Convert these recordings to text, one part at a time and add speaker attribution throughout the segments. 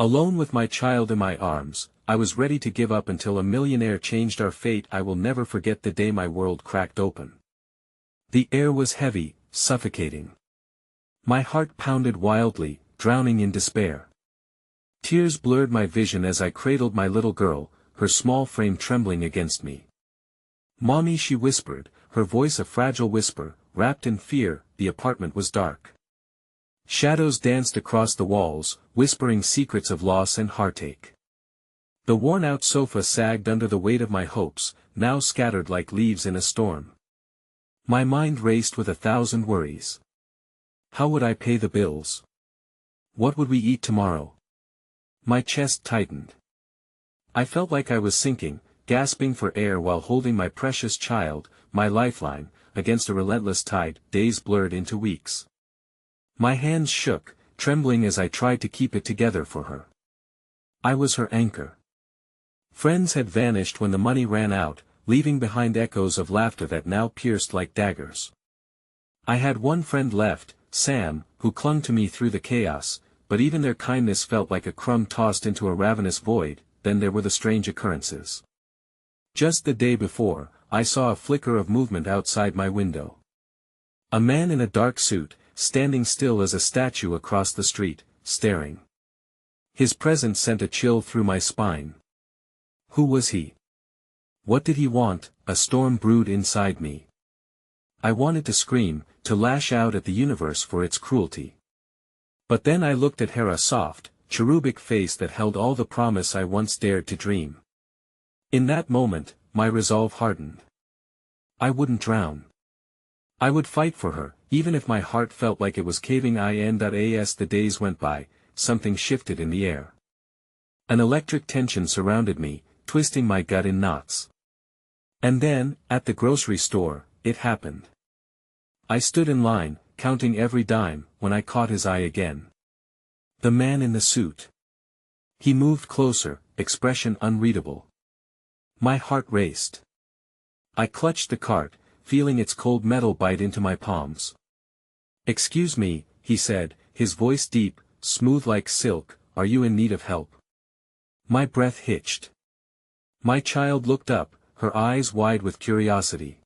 Speaker 1: Alone with my child in my arms, I was ready to give up until a millionaire changed our fate. I will never forget the day my world cracked open. The air was heavy, suffocating. My heart pounded wildly, drowning in despair. Tears blurred my vision as I cradled my little girl, her small frame trembling against me. "Mommy," she whispered, her voice a fragile whisper, wrapped in fear. The apartment was dark. Shadows danced across the walls, whispering secrets of loss and heartache. The worn-out sofa sagged under the weight of my hopes, now scattered like leaves in a storm. My mind raced with 1,000 worries. How would I pay the bills? What would we eat tomorrow? My chest tightened. I felt like I was sinking, gasping for air while holding my precious child, my lifeline, against a relentless tide. Days blurred into weeks. My hands shook, trembling as I tried to keep it together for her. I was her anchor. Friends had vanished when the money ran out, leaving behind echoes of laughter that now pierced like daggers. I had one friend left, Sam, who clung to me through the chaos, but even their kindness felt like a crumb tossed into a ravenous void. Then there were the strange occurrences. Just the day before, I saw a flicker of movement outside my window. A man in a dark suit, standing still as a statue across the street, staring. His presence sent a chill through my spine. Who was he? What did he want? A storm brewed inside me. I wanted to scream, to lash out at the universe for its cruelty. But then I looked at her, a soft, cherubic face that held all the promise I once dared to dream. In that moment, my resolve hardened. I wouldn't drown. I would fight for her, even if my heart felt like it was caving in. As the days went by, something shifted in the air. An electric tension surrounded me, twisting my gut in knots. And then, at the grocery store, it happened. I stood in line, counting every dime, when I caught his eye again. The man in the suit. He moved closer, expression unreadable. My heart raced. I clutched the cart, feeling its cold metal bite into my palms. "Excuse me," he said, his voice deep, smooth like silk, "are you in need of help?" My breath hitched. My child looked up, her eyes wide with curiosity.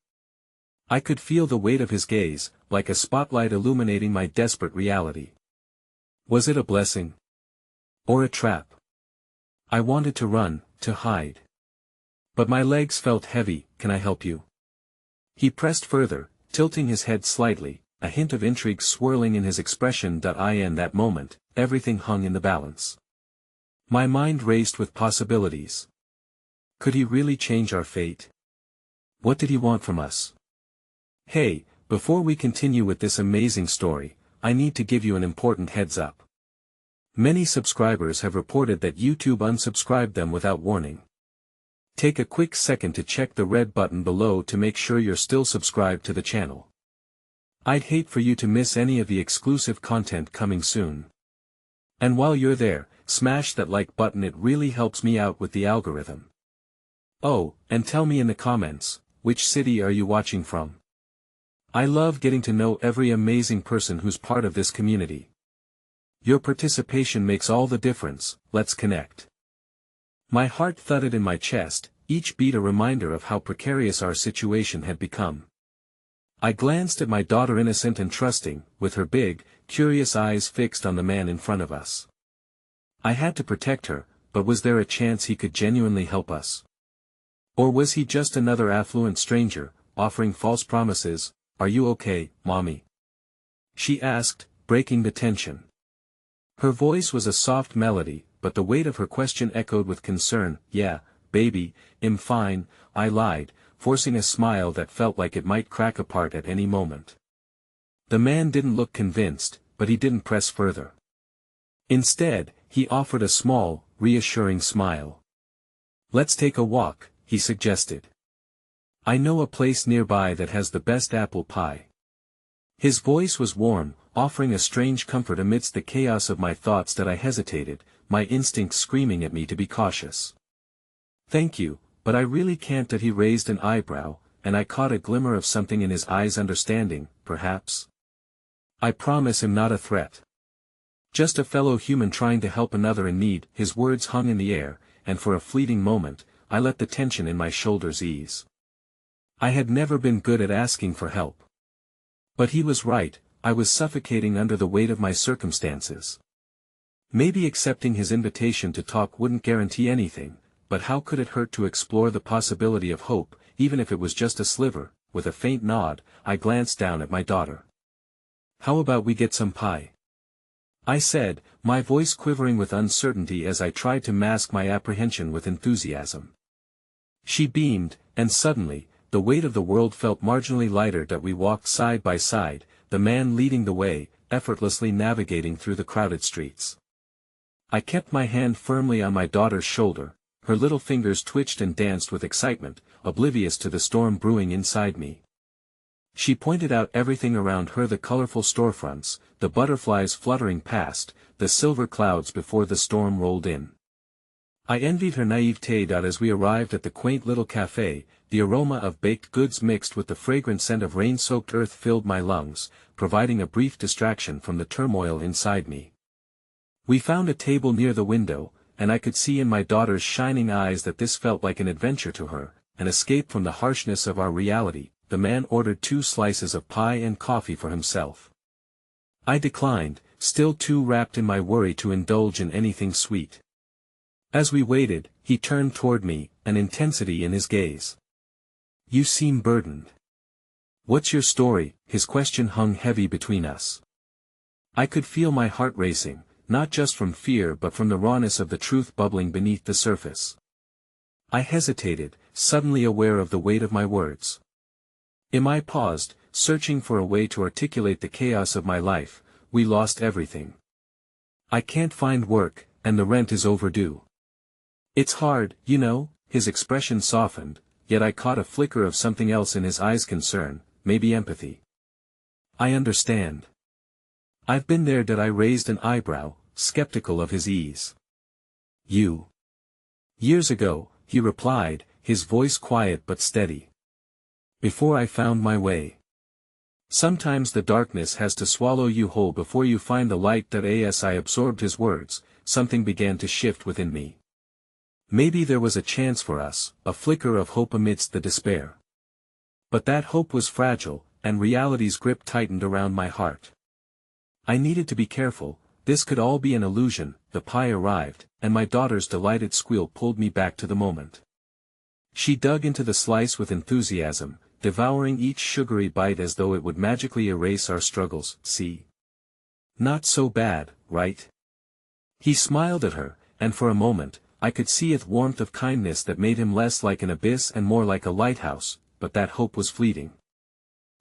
Speaker 1: I could feel the weight of his gaze, like a spotlight illuminating my desperate reality. Was it a blessing? Or a trap? I wanted to run, to hide. But my legs felt heavy. "Can I help you?" He pressed further, tilting his head slightly, a hint of intrigue swirling in his expression. In that moment, everything hung in the balance. My mind raced with possibilities. Could he really change our fate? What did he want from us? Hey, before we continue with this amazing story, I need to give you an important heads up. Many subscribers have reported that YouTube unsubscribed them without warning. Take a quick second to check the red button below to make sure you're still subscribed to the channel. I'd hate for you to miss any of the exclusive content coming soon. And while you're there, smash that like button, it really helps me out with the algorithm. Oh, and tell me in the comments, which city are you watching from? I love getting to know every amazing person who's part of this community. Your participation makes all the difference. Let's connect. My heart thudded in my chest, each beat a reminder of how precarious our situation had become. I glanced at my daughter, innocent and trusting, with her big, curious eyes fixed on the man in front of us. I had to protect her, but was there a chance he could genuinely help us? Or was he just another affluent stranger, offering false promises? "Are you okay, Mommy?" she asked, breaking the tension. Her voice was a soft melody, but the weight of her question echoed with concern. "Yeah, baby, I'm fine," I lied, forcing a smile that felt like it might crack apart at any moment. The man didn't look convinced, but he didn't press further. Instead, he offered a small, reassuring smile. "Let's take a walk," he suggested. "I know a place nearby that has the best apple pie." His voice was warm, offering a strange comfort amidst the chaos of my thoughts. That I hesitated, my instincts screaming at me to be cautious. "Thank you, but I really can't." He raised an eyebrow, and I caught a glimmer of something in his eyes. "Understanding, perhaps?" "I promise I'm not a threat." Just a fellow human trying to help another in need. His words hung in the air, and for a fleeting moment, I let the tension in my shoulders ease. I had never been good at asking for help. But he was right, I was suffocating under the weight of my circumstances. Maybe accepting his invitation to talk wouldn't guarantee anything, but how could it hurt to explore the possibility of hope, even if it was just a sliver? With a faint nod, I glanced down at my daughter. "How about we get some pie?" I said, my voice quivering with uncertainty as I tried to mask my apprehension with enthusiasm. She beamed, and suddenly, the weight of the world felt marginally lighter as we walked side by side, the man leading the way, effortlessly navigating through the crowded streets. I kept my hand firmly on my daughter's shoulder, her little fingers twitched and danced with excitement, oblivious to the storm brewing inside me. She pointed out everything around her, the colorful storefronts, the butterflies fluttering past, the silver clouds before the storm rolled in. I envied her naivete. As we arrived at the quaint little cafe, the aroma of baked goods mixed with the fragrant scent of rain-soaked earth filled my lungs, providing a brief distraction from the turmoil inside me. We found a table near the window, and I could see in my daughter's shining eyes that this felt like an adventure to her, an escape from the harshness of our reality. The man ordered 2 slices of pie and coffee for himself. I declined, still too wrapped in my worry to indulge in anything sweet. As we waited, he turned toward me, an intensity in his gaze. "You seem burdened. What's your story?" His question hung heavy between us. I could feel my heart racing, not just from fear but from the rawness of the truth bubbling beneath the surface. I hesitated, suddenly aware of the weight of my words. I paused, searching for a way to articulate the chaos of my life. "We lost everything. I can't find work, and the rent is overdue. It's hard, you know." His expression softened, yet I caught a flicker of something else in his eyes, concern, maybe empathy. "I understand. I've been there." I raised an eyebrow, skeptical of his ease. "You?" "Years ago," he replied, his voice quiet but steady. "Before I found my way. Sometimes the darkness has to swallow you whole before you find the light." As I absorbed his words, something began to shift within me. Maybe there was a chance for us, a flicker of hope amidst the despair. But that hope was fragile, and reality's grip tightened around my heart. I needed to be careful. This could all be an illusion. The pie arrived, and my daughter's delighted squeal pulled me back to the moment. She dug into the slice with enthusiasm, devouring each sugary bite as though it would magically erase our struggles. "See? Not so bad, right?" He smiled at her, and for a moment, I could see a warmth of kindness that made him less like an abyss and more like a lighthouse, but that hope was fleeting.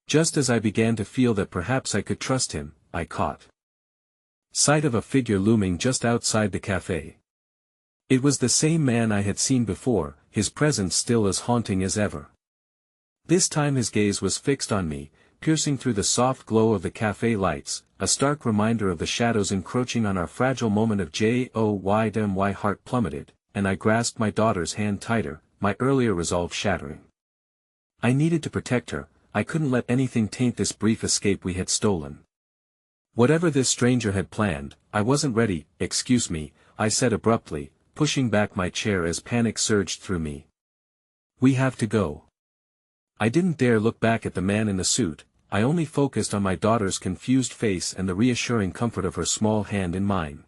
Speaker 1: Just as I began to feel that perhaps I could trust him, I caught sight of a figure looming just outside the cafe. It was the same man I had seen before, his presence still as haunting as ever. This time his gaze was fixed on me, piercing through the soft glow of the cafe lights, a stark reminder of the shadows encroaching on our fragile moment of joy. My heart plummeted, and I grasped my daughter's hand tighter, my earlier resolve shattering. I needed to protect her. I couldn't let anything taint this brief escape we had stolen. Whatever this stranger had planned, I wasn't ready. "Excuse me," I said abruptly, pushing back my chair as panic surged through me. "We have to go." I didn't dare look back at the man in the suit. I only focused on my daughter's confused face and the reassuring comfort of her small hand in mine.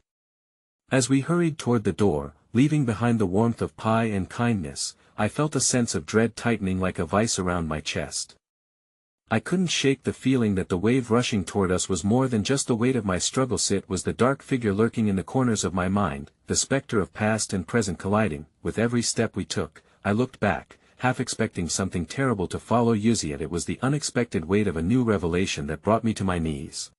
Speaker 1: As we hurried toward the door, leaving behind the warmth of pie and kindness, I felt a sense of dread tightening like a vice around my chest. I couldn't shake the feeling that the wave rushing toward us was more than just the weight of my struggle. It was the dark figure lurking in the corners of my mind, the specter of past and present colliding. With every step we took, I looked back, half expecting something terrible to follow. Yet it was the unexpected weight of a new revelation that brought me to my knees.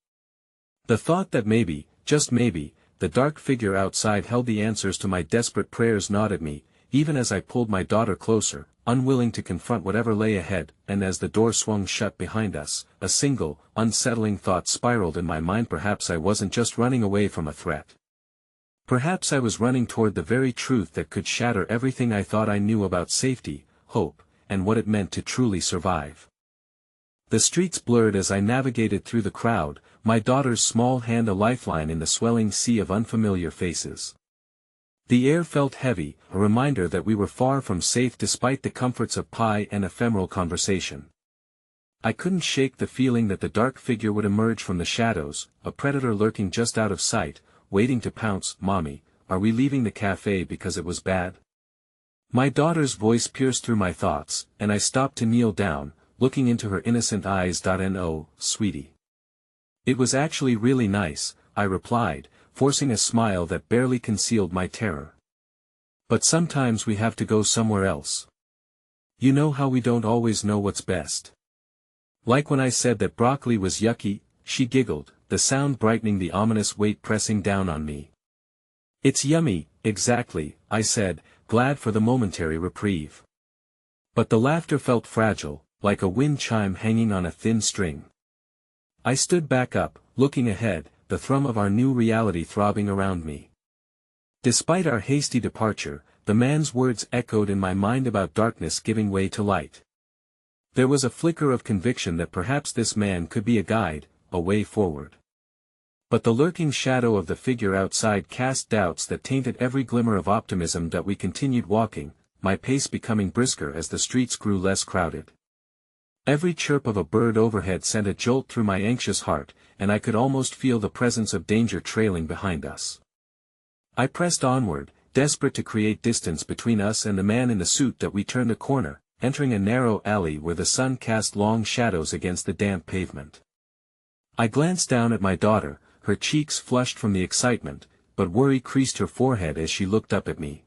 Speaker 1: The thought that maybe, just maybe, the dark figure outside held the answers to my desperate prayers gnawed at me, even as I pulled my daughter closer, unwilling to confront whatever lay ahead. And as the door swung shut behind us, a single, unsettling thought spiraled in my mind. Perhaps I wasn't just running away from a threat. Perhaps I was running toward the very truth that could shatter everything I thought I knew about safety, hope, and what it meant to truly survive. The streets blurred as I navigated through the crowd, my daughter's small hand a lifeline in the swelling sea of unfamiliar faces. The air felt heavy, a reminder that we were far from safe despite the comforts of pie and ephemeral conversation. I couldn't shake the feeling that the dark figure would emerge from the shadows, a predator lurking just out of sight, waiting to pounce. Mommy, are we leaving the cafe because it was bad? My daughter's voice pierced through my thoughts, and I stopped to kneel down, looking into her innocent eyes. No, sweetie. It was actually really nice, I replied, forcing a smile that barely concealed my terror. But sometimes we have to go somewhere else. You know how we don't always know what's best. Like when I said that broccoli was yucky, she giggled, the sound brightening the ominous weight pressing down on me. It's yummy, exactly, I said, glad for the momentary reprieve. But the laughter felt fragile, like a wind chime hanging on a thin string. I stood back up, looking ahead, the thrum of our new reality throbbing around me. Despite our hasty departure, the man's words echoed in my mind about darkness giving way to light. There was a flicker of conviction that perhaps this man could be a guide, a way forward. But the lurking shadow of the figure outside cast doubts that tainted every glimmer of optimism that we continued walking, my pace becoming brisker as the streets grew less crowded. Every chirp of a bird overhead sent a jolt through my anxious heart, and I could almost feel the presence of danger trailing behind us. I pressed onward, desperate to create distance between us and the man in the suit. That we turned a corner, entering a narrow alley where the sun cast long shadows against the damp pavement. I glanced down at my daughter, her cheeks flushed from the excitement, but worry creased her forehead as she looked up at me.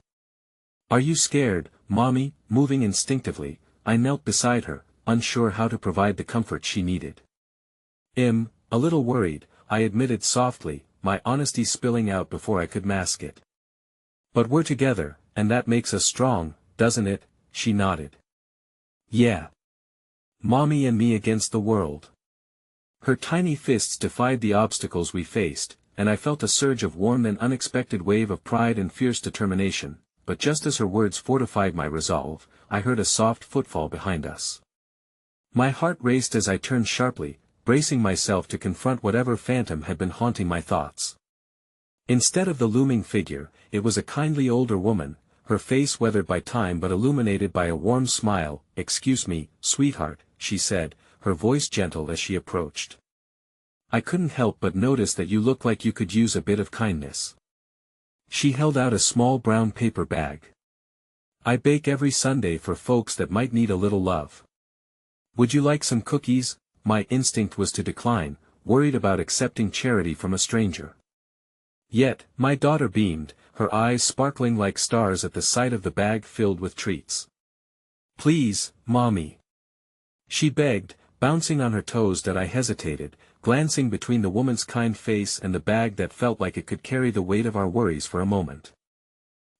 Speaker 1: Are you scared, Mommy? Moving instinctively, I knelt beside her, unsure how to provide the comfort she needed. A little worried, I admitted softly, my honesty spilling out before I could mask it. But we're together, and that makes us strong, doesn't it? She nodded. Yeah. Mommy and me against the world. Her tiny fists defied the obstacles we faced, and I felt a surge of warm and unexpected wave of pride and fierce determination, but just as her words fortified my resolve, I heard a soft footfall behind us. My heart raced as I turned sharply, bracing myself to confront whatever phantom had been haunting my thoughts. Instead of the looming figure, it was a kindly older woman, her face weathered by time but illuminated by a warm smile. Excuse me, sweetheart, she said, her voice gentle as she approached. I couldn't help but notice that you look like you could use a bit of kindness. She held out a small brown paper bag. I bake every Sunday for folks that might need a little love. Would you like some cookies? My instinct was to decline, worried about accepting charity from a stranger. Yet, my daughter beamed, her eyes sparkling like stars at the sight of the bag filled with treats. Please, Mommy. She begged, bouncing on her toes. That I hesitated, glancing between the woman's kind face and the bag that felt like it could carry the weight of our worries for a moment.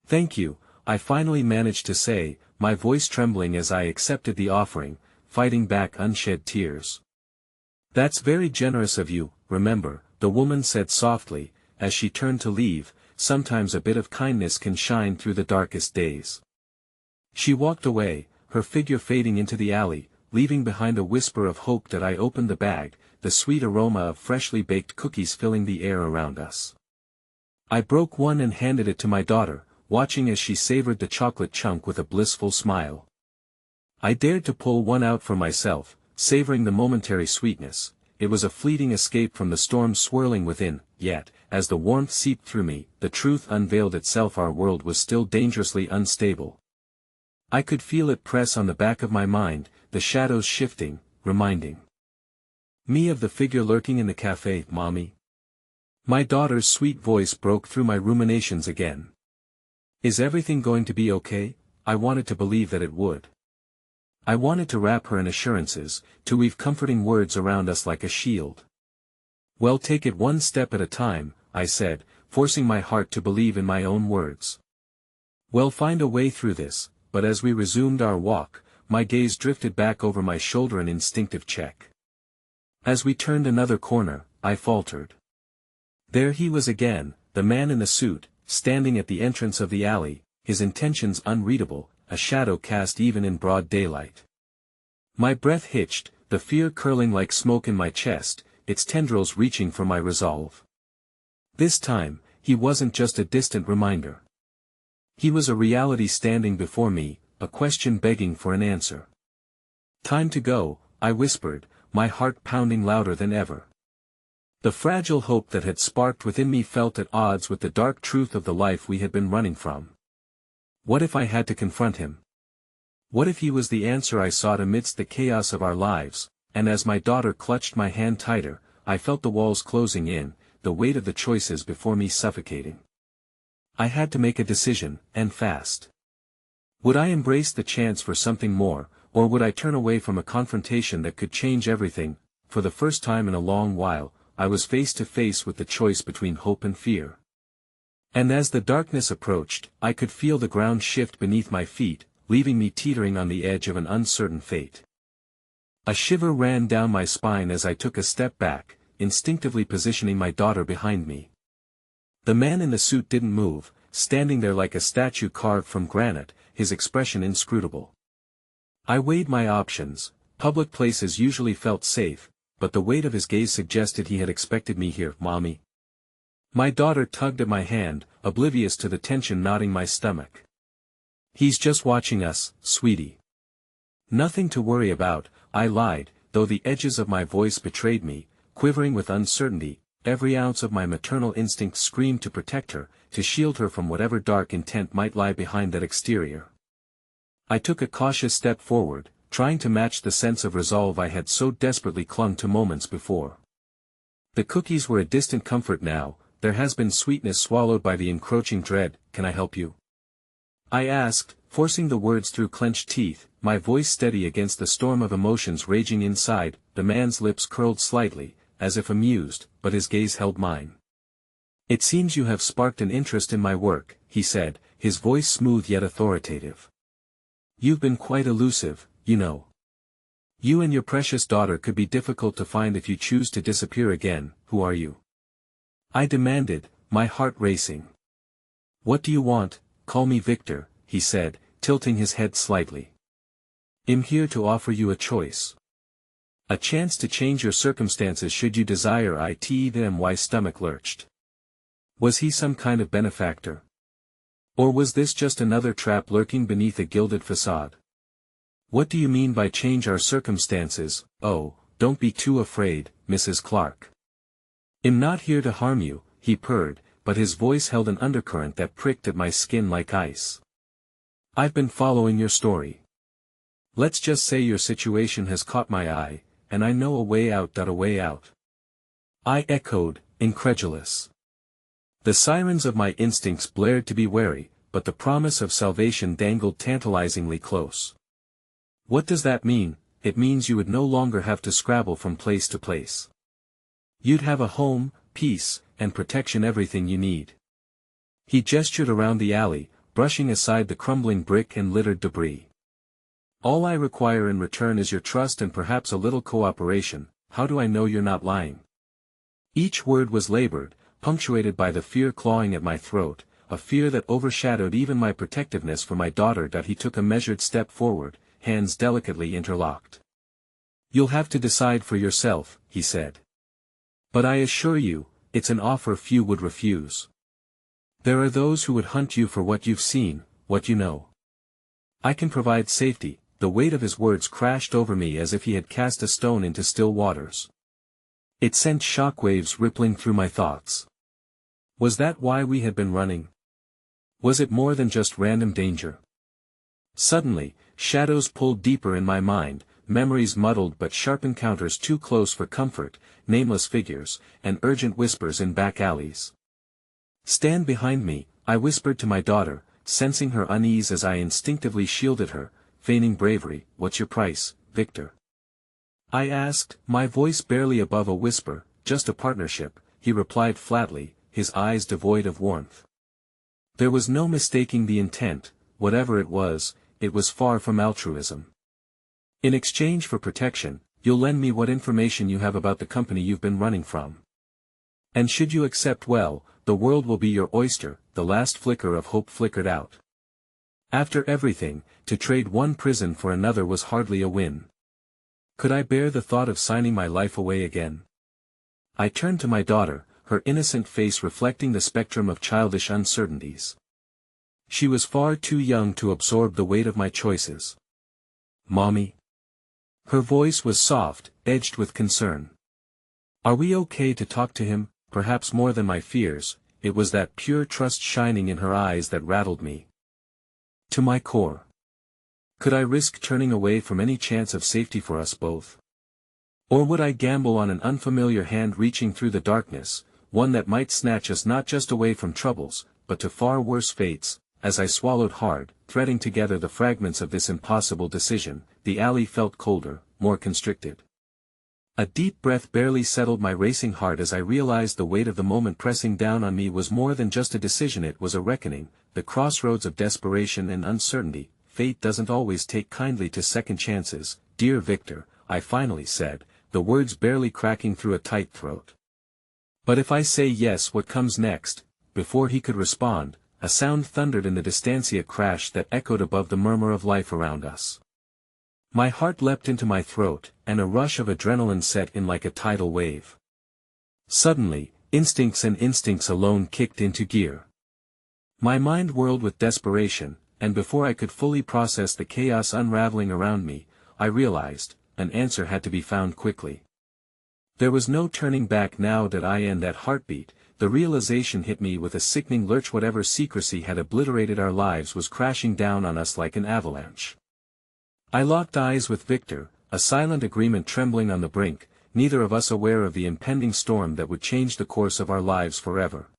Speaker 1: Thank you, I finally managed to say, my voice trembling as I accepted the offering, fighting back unshed tears. That's very generous of you. Remember, the woman said softly, as she turned to leave, sometimes a bit of kindness can shine through the darkest days. She walked away, her figure fading into the alley, leaving behind a whisper of hope. That I opened the bag, the sweet aroma of freshly baked cookies filling the air around us. I broke one and handed it to my daughter, watching as she savored the chocolate chunk with a blissful smile. I dared to pull one out for myself, savoring the momentary sweetness. It was a fleeting escape from the storm swirling within, yet, as the warmth seeped through me, the truth unveiled itself. Our world was still dangerously unstable. I could feel it press on the back of my mind, the shadows shifting, reminding me of the figure lurking in the cafe. Mommy. My daughter's sweet voice broke through my ruminations again. Is everything going to be okay? I wanted to believe that it would. I wanted to wrap her in assurances, to weave comforting words around us like a shield. Well, take it one step at a time, I said, forcing my heart to believe in my own words. We'll find a way through this. But as we resumed our walk, my gaze drifted back over my shoulder in instinctive check. As we turned another corner, I faltered. There he was again, the man in the suit, standing at the entrance of the alley, his intentions unreadable, a shadow cast even in broad daylight. My breath hitched, the fear curling like smoke in my chest, its tendrils reaching for my resolve. This time, he wasn't just a distant reminder. He was a reality standing before me, a question begging for an answer. "Time to go," I whispered, my heart pounding louder than ever. The fragile hope that had sparked within me felt at odds with the dark truth of the life we had been running from. What if I had to confront him? What if he was the answer I sought amidst the chaos of our lives? And as my daughter clutched my hand tighter, I felt the walls closing in, the weight of the choices before me suffocating. I had to make a decision, and fast. Would I embrace the chance for something more, or would I turn away from a confrontation that could change everything? For the first time in a long while, I was face to face with the choice between hope and fear. And as the darkness approached, I could feel the ground shift beneath my feet, leaving me teetering on the edge of an uncertain fate. A shiver ran down my spine as I took a step back, instinctively positioning my daughter behind me. The man in the suit didn't move, standing there like a statue carved from granite, his expression inscrutable. I weighed my options. Public places usually felt safe, but the weight of his gaze suggested he had expected me here, Mommy. My daughter tugged at my hand, oblivious to the tension knotting my stomach. "He's just watching us, sweetie." "Nothing to worry about," I lied, though the edges of my voice betrayed me, quivering with uncertainty. Every ounce of my maternal instinct screamed to protect her, to shield her from whatever dark intent might lie behind that exterior. I took a cautious step forward, trying to match the sense of resolve I had so desperately clung to moments before. The cookies were a distant comfort now, there has been sweetness swallowed by the encroaching dread. "Can I help you?" I asked, forcing the words through clenched teeth, my voice steady against the storm of emotions raging inside. The man's lips curled slightly, as if amused, but his gaze held mine. "It seems you have sparked an interest in my work," he said, his voice smooth yet authoritative. "You've been quite elusive, you know. You and your precious daughter could be difficult to find if you choose to disappear again. Who are you?" I demanded, my heart racing. "What do you want? Call me Victor," he said, tilting his head slightly. "I'm here to offer you a choice. A chance to change your circumstances should you desire it." My stomach lurched. Was he some kind of benefactor? Or was this just another trap lurking beneath a gilded facade? "What do you mean by change our circumstances?" "Oh, don't be too afraid, Mrs. Clark. I'm not here to harm you," he purred, but his voice held an undercurrent that pricked at my skin like ice. "I've been following your story. Let's just say your situation has caught my eye, and I know a way out. A way out?" I echoed, incredulous. The sirens of my instincts blared to be wary, but the promise of salvation dangled tantalizingly close. "What does that mean?" "It means you would no longer have to scrabble from place to place. You'd have a home, peace, and protection, everything you need." He gestured around the alley, brushing aside the crumbling brick and littered debris. "All I require in return is your trust and perhaps a little cooperation. How do I know you're not lying?" Each word was labored, punctuated by the fear clawing at my throat, a fear that overshadowed even my protectiveness for my daughter. He took a measured step forward, hands delicately interlocked. "You'll have to decide for yourself," he said. "But I assure you, it's an offer few would refuse. There are those who would hunt you for what you've seen, what you know. I can provide safety." The weight of his words crashed over me as if he had cast a stone into still waters. It sent shockwaves rippling through my thoughts. Was that why we had been running? Was it more than just random danger? Suddenly, shadows pulled deeper in my mind, memories muddled but sharp, encounters too close for comfort, nameless figures, and urgent whispers in back alleys. "Stand behind me," I whispered to my daughter, sensing her unease as I instinctively shielded her, feigning bravery. "What's your price, Victor?" I asked, my voice barely above a whisper. "Just a partnership," he replied flatly, his eyes devoid of warmth. There was no mistaking the intent. Whatever it was far from altruism. "In exchange for protection, you'll lend me what information you have about the company you've been running from. And should you accept, well, the world will be your oyster." The last flicker of hope flickered out. After everything, to trade one prison for another was hardly a win. Could I bear the thought of signing my life away again? I turned to my daughter, her innocent face reflecting the spectrum of childish uncertainties. She was far too young to absorb the weight of my choices. Mommy? Her voice was soft, edged with concern. Are we okay to talk to him? Perhaps more than my fears, it was that pure trust shining in her eyes that rattled me to my core. Could I risk turning away from any chance of safety for us both? Or would I gamble on an unfamiliar hand reaching through the darkness, one that might snatch us not just away from troubles, but to far worse fates? As I swallowed hard, threading together the fragments of this impossible decision, the alley felt colder, more constricted. A deep breath barely settled my racing heart as I realized the weight of the moment pressing down on me was more than just a decision, it was a reckoning, the crossroads of desperation and uncertainty. Fate doesn't always take kindly to second chances, dear Victor, I finally said, the words barely cracking through a tight throat. But if I say yes, what comes next? Before he could respond, a sound thundered in the distancia, crash that echoed above the murmur of life around us. My heart leapt into my throat, and a rush of adrenaline set in like a tidal wave. Suddenly, instincts and instincts alone kicked into gear. My mind whirled with desperation, and before I could fully process the chaos unraveling around me, I realized, an answer had to be found quickly. There was no turning back now that that heartbeat, the realization hit me with a sickening lurch. Whatever secrecy had obliterated our lives was crashing down on us like an avalanche. I locked eyes with Victor, a silent agreement trembling on the brink, neither of us aware of the impending storm that would change the course of our lives forever.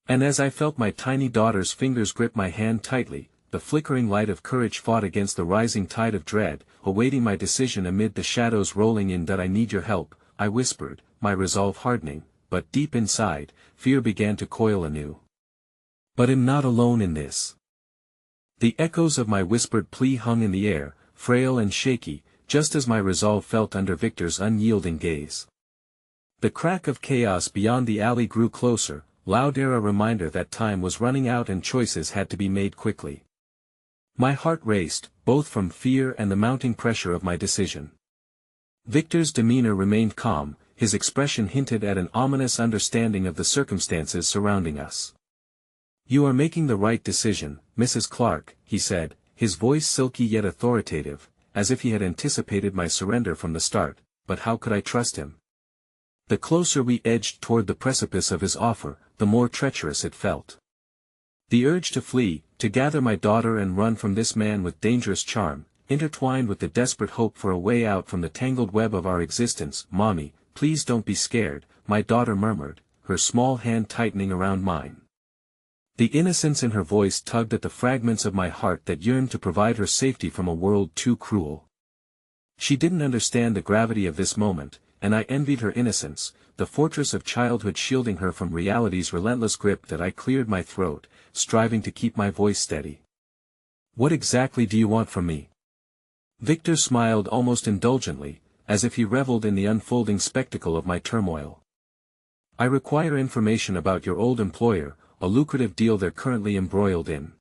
Speaker 1: And as I felt my tiny daughter's fingers grip my hand tightly, the flickering light of courage fought against the rising tide of dread, awaiting my decision amid the shadows rolling in. That I need your help, I whispered, my resolve hardening, but deep inside, fear began to coil anew. But I'm not alone in this. The echoes of my whispered plea hung in the air, frail and shaky, just as my resolve felt under Victor's unyielding gaze. The crack of chaos beyond the alley grew closer, louder, a reminder that time was running out and choices had to be made quickly. My heart raced, both from fear and the mounting pressure of my decision. Victor's demeanor remained calm, his expression hinted at an ominous understanding of the circumstances surrounding us. You are making the right decision, Mrs. Clark, he said, his voice silky yet authoritative, as if he had anticipated my surrender from the start. But how could I trust him? The closer we edged toward the precipice of his offer, the more treacherous it felt. The urge to flee, to gather my daughter and run from this man with dangerous charm, intertwined with the desperate hope for a way out from the tangled web of our existence. Mommy, please don't be scared, my daughter murmured, her small hand tightening around mine. The innocence in her voice tugged at the fragments of my heart that yearned to provide her safety from a world too cruel. She didn't understand the gravity of this moment, and I envied her innocence, the fortress of childhood shielding her from reality's relentless grip. That I cleared my throat, striving to keep my voice steady. What exactly do you want from me? Victor smiled almost indulgently, as if he reveled in the unfolding spectacle of my turmoil. I require information about your old employer, a lucrative deal they're currently embroiled in.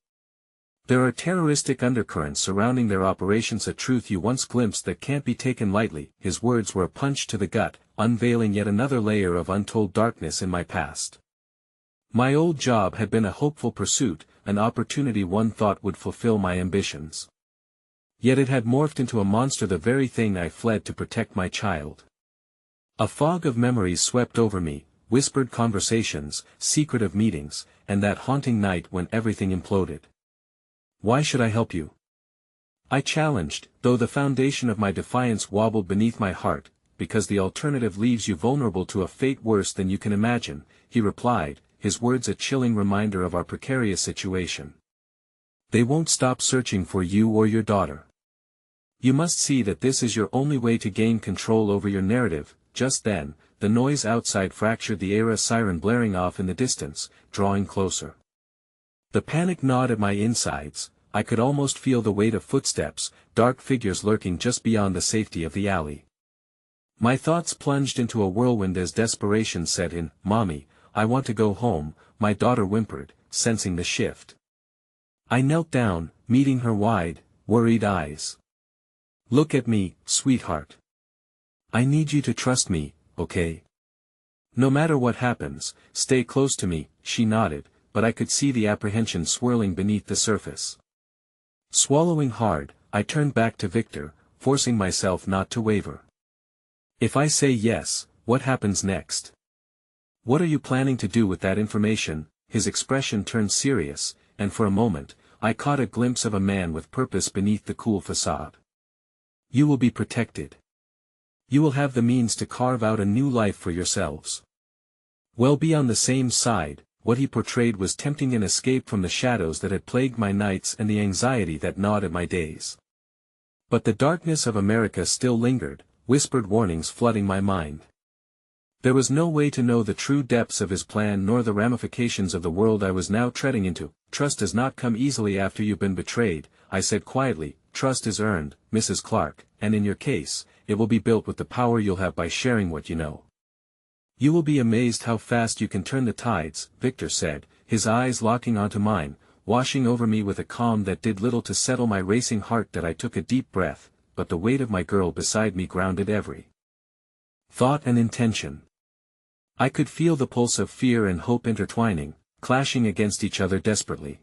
Speaker 1: There are terroristic undercurrents surrounding their operations, a truth you once glimpsed that can't be taken lightly. His words were a punch to the gut, unveiling yet another layer of untold darkness in my past. My old job had been a hopeful pursuit, an opportunity one thought would fulfill my ambitions. Yet it had morphed into a monster, the very thing I fled to protect, my child. A fog of memories swept over me, whispered conversations, secretive meetings, and that haunting night when everything imploded. Why should I help you? I challenged, though the foundation of my defiance wobbled beneath my heart. Because the alternative leaves you vulnerable to a fate worse than you can imagine, he replied, his words a chilling reminder of our precarious situation. They won't stop searching for you or your daughter. You must see that this is your only way to gain control over your narrative. Just then, the noise outside fractured the air, a siren blaring off in the distance, drawing closer. The panic gnawed at my insides. I could almost feel the weight of footsteps, dark figures lurking just beyond the safety of the alley. My thoughts plunged into a whirlwind as desperation set in. Mommy, I want to go home, my daughter whimpered, sensing the shift. I knelt down, meeting her wide, worried eyes. Look at me, sweetheart. I need you to trust me, okay? No matter what happens, stay close to me, she nodded, but I could see the apprehension swirling beneath the surface. Swallowing hard, I turned back to Victor, forcing myself not to waver. If I say yes, what happens next? What are you planning to do with that information? His expression turned serious, and for a moment, I caught a glimpse of a man with purpose beneath the cool facade. You will be protected. You will have the means to carve out a new life for yourselves. Well, be on the same side. What he portrayed was tempting an escape from the shadows that had plagued my nights and the anxiety that gnawed at my days. But the darkness of America still lingered, whispered warnings flooding my mind. There was no way to know the true depths of his plan nor the ramifications of the world I was now treading into. Trust does not come easily after you've been betrayed, I said quietly. Trust is earned, Mrs. Clark, and in your case, it will be built with the power you'll have by sharing what you know. You will be amazed how fast you can turn the tides, Victor said, his eyes locking onto mine, washing over me with a calm that did little to settle my racing heart. That I took a deep breath, but the weight of my girl beside me grounded every thought and intention. I could feel the pulse of fear and hope intertwining, clashing against each other desperately.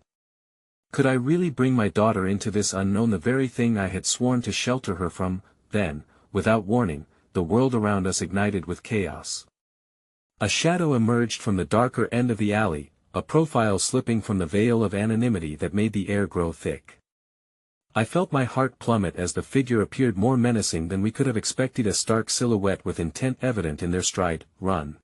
Speaker 1: Could I really bring my daughter into this unknown, the very thing I had sworn to shelter her from? Then, without warning, the world around us ignited with chaos. A shadow emerged from the darker end of the alley, a profile slipping from the veil of anonymity that made the air grow thick. I felt my heart plummet as the figure appeared, more menacing than we could have expected, a stark silhouette with intent evident in their stride. Run!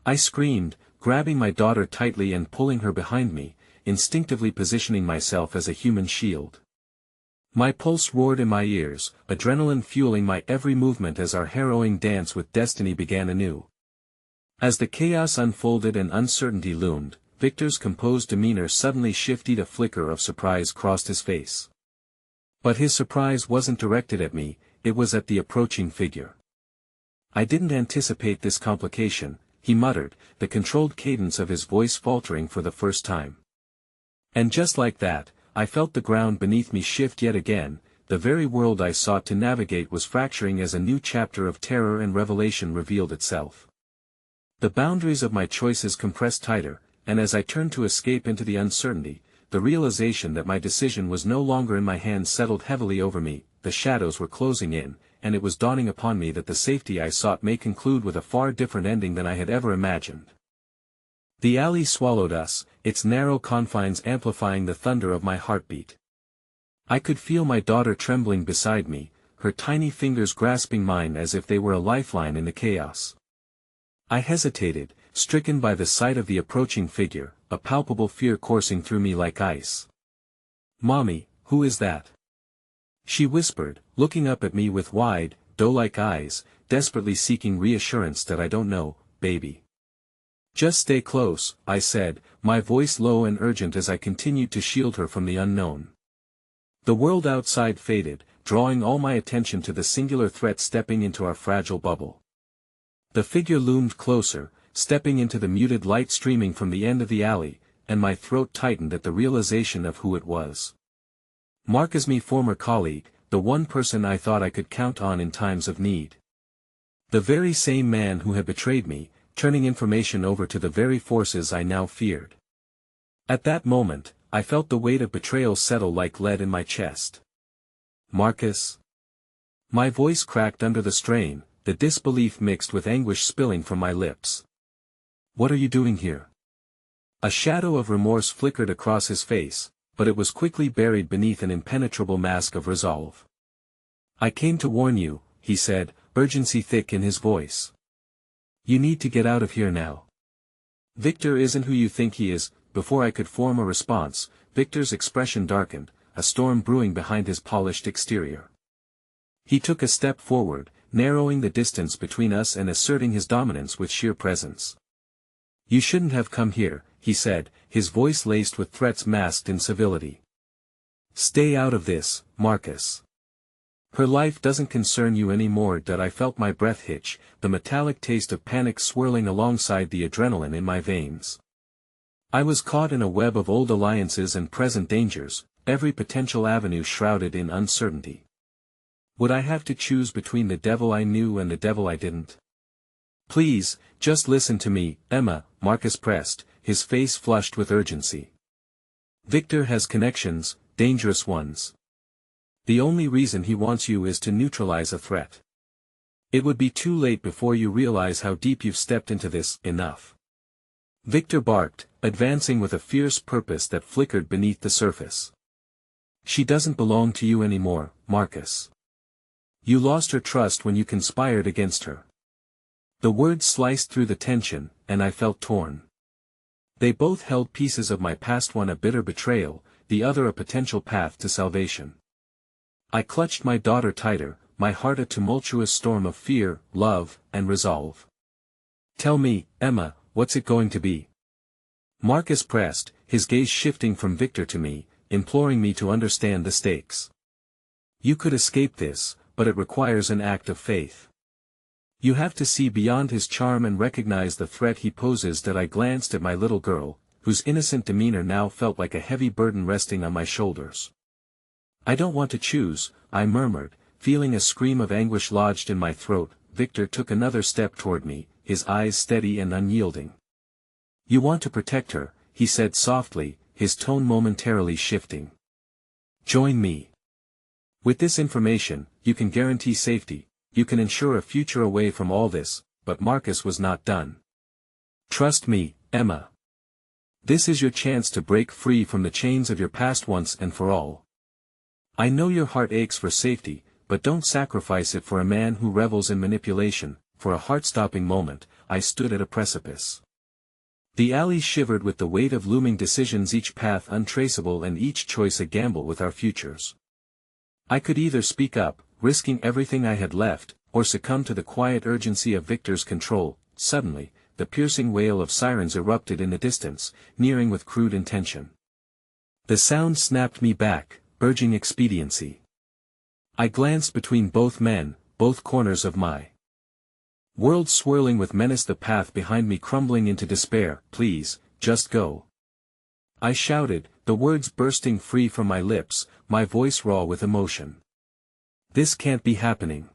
Speaker 1: I screamed, grabbing my daughter tightly and pulling her behind me, instinctively positioning myself as a human shield. My pulse roared in my ears, adrenaline fueling my every movement as our harrowing dance with destiny began anew. As the chaos unfolded and uncertainty loomed, Victor's composed demeanor suddenly shifted. A flicker of surprise crossed his face. But his surprise wasn't directed at me, it was at the approaching figure. I didn't anticipate this complication, he muttered, the controlled cadence of his voice faltering for the first time. And just like that, I felt the ground beneath me shift yet again. The very world I sought to navigate was fracturing as a new chapter of terror and revelation revealed itself. The boundaries of my choices compressed tighter, and as I turned to escape into the uncertainty, the realization that my decision was no longer in my hands settled heavily over me. The shadows were closing in, and it was dawning upon me that the safety I sought may conclude with a far different ending than I had ever imagined. The alley swallowed us, its narrow confines amplifying the thunder of my heartbeat. I could feel my daughter trembling beside me, her tiny fingers grasping mine as if they were a lifeline in the chaos. I hesitated, stricken by the sight of the approaching figure, a palpable fear coursing through me like ice. "Mommy, who is that?" she whispered, looking up at me with wide, doe-like eyes, desperately seeking reassurance. "That I don't know, baby." "Just stay close," I said, my voice low and urgent as I continued to shield her from the unknown. The world outside faded, drawing all my attention to the singular threat stepping into our fragile bubble. The figure loomed closer, stepping into the muted light streaming from the end of the alley, and my throat tightened at the realization of who it was. Marcus, my former colleague, the one person I thought I could count on in times of need. The very same man who had betrayed me, turning information over to the very forces I now feared. At that moment, I felt the weight of betrayal settle like lead in my chest. "Marcus?" My voice cracked under the strain, the disbelief mixed with anguish spilling from my lips. "What are you doing here?" A shadow of remorse flickered across his face, but it was quickly buried beneath an impenetrable mask of resolve. "I came to warn you," he said, urgency thick in his voice. "You need to get out of here now. Victor isn't who you think he is." Before I could form a response, Victor's expression darkened, a storm brewing behind his polished exterior. He took a step forward, narrowing the distance between us and asserting his dominance with sheer presence. "You shouldn't have come here," he said, his voice laced with threats masked in civility. "Stay out of this, Marcus. Her life doesn't concern you anymore." That I felt my breath hitch, the metallic taste of panic swirling alongside the adrenaline in my veins. I was caught in a web of old alliances and present dangers, every potential avenue shrouded in uncertainty. Would I have to choose between the devil I knew and the devil I didn't? Please, just listen to me, Emma, Marcus pressed, his face flushed with urgency. Victor has connections, dangerous ones. The only reason he wants you is to neutralize a threat. It would be too late before you realize how deep you've stepped into this. Enough. Victor barked, advancing with a fierce purpose that flickered beneath the surface. She doesn't belong to you anymore, Marcus. You lost her trust when you conspired against her. The words sliced through the tension, and I felt torn. They both held pieces of my past, one a bitter betrayal, the other a potential path to salvation. I clutched my daughter tighter, my heart a tumultuous storm of fear, love, and resolve. Tell me, Emma, what's it going to be? Marcus pressed, his gaze shifting from Victor to me, imploring me to understand the stakes. You could escape this, but it requires an act of faith. You have to see beyond his charm and recognize the threat he poses. That I glanced at my little girl, whose innocent demeanor now felt like a heavy burden resting on my shoulders. I don't want to choose, I murmured, feeling a scream of anguish lodged in my throat. Victor took another step toward me, his eyes steady and unyielding. You want to protect her, he said softly, his tone momentarily shifting. Join me. With this information, you can guarantee safety. You can ensure a future away from all this. But Marcus was not done. Trust me, Emma. This is your chance to break free from the chains of your past once and for all. I know your heart aches for safety, but don't sacrifice it for a man who revels in manipulation. For a heart-stopping moment, I stood at a precipice. The alley shivered with the weight of looming decisions, each path untraceable and each choice a gamble with our futures. I could either speak up, risking everything I had left, or succumb to the quiet urgency of Victor's control. Suddenly, the piercing wail of sirens erupted in the distance, nearing with crude intention. The sound snapped me back, urging expediency. I glanced between both men, both corners of my world swirling with menace, the path behind me crumbling into despair. Please, just go. I shouted, the words bursting free from my lips, my voice raw with emotion. This can't be happening.